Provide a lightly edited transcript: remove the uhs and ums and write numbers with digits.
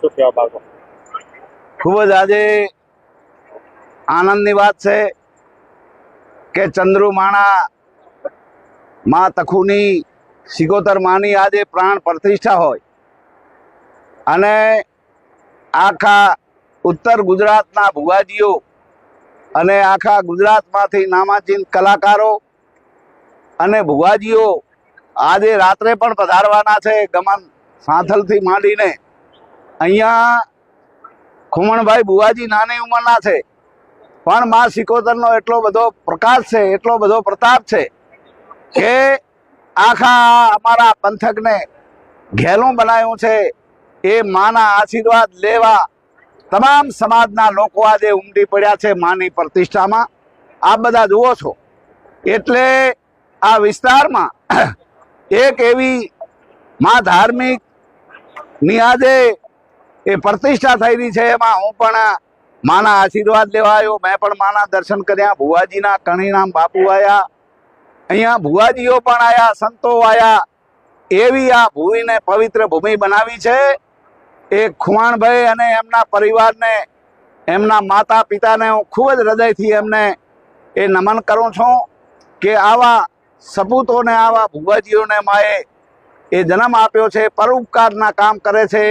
શું કહેવા માંગો? ખૂબ જ આજે આનંદની વાત છે કે ચંદ્રુમાણા માં તખુની સિકોતર માની આજે પ્રાણ પ્રતિષ્ઠા હોય અને આખા ઉત્તર ગુજરાતના ભુવાજીઓ અને આખા ગુજરાતમાંથી નામાંકિત કલાકારો અને ભુવાજીઓ આજે રાત્રે પણ પધારવાના છે. ગમન સાંથલથી માંડીને અહીંયા ખુમણભાઈ ભુવાજી નાની ઉંમરના છે પણ માં સિકોતરનો એટલો બધો પ્રકાશ છે, એટલો બધો પ્રતાપ છે કે આખા અમારા પંથકને ઘેલું બનાવ્યું છે. એ માના આશીર્વાદ લેવા તમામ સમાજના લોકો આજે ઉમટી પડ્યા છે માની પ્રતિષ્ઠામાં. આપ બધા જુઓ છો એટલે આ વિસ્તારમાં એક એવી માં ધાર્મિક ની આજે એ પ્રતિષ્ઠા થયેલી છે. એમાં હું પણ માના આશીર્વાદ લેવા આવ્યો. મેં પણ માના દર્શન કર્યા. ભુવાજીના કણીરામ બાપુ આવ્યા, અહીંયા ભુવાજીઓ પણ આવ્યા, સંતો આવ્યા. એવી આ ભૂમિને પવિત્ર ભૂમિ બનાવી છે. એ ખુમાણભાઈ અને એમના પરિવારને, એમના માતા પિતાને હું ખૂબ જ હૃદયથી એમને એ નમન કરું છું કે આવા સપૂતોને, આવા ભુવાજીઓને માએ એ જન્મ આપ્યો છે, પરોપકારના કામ કરે છે.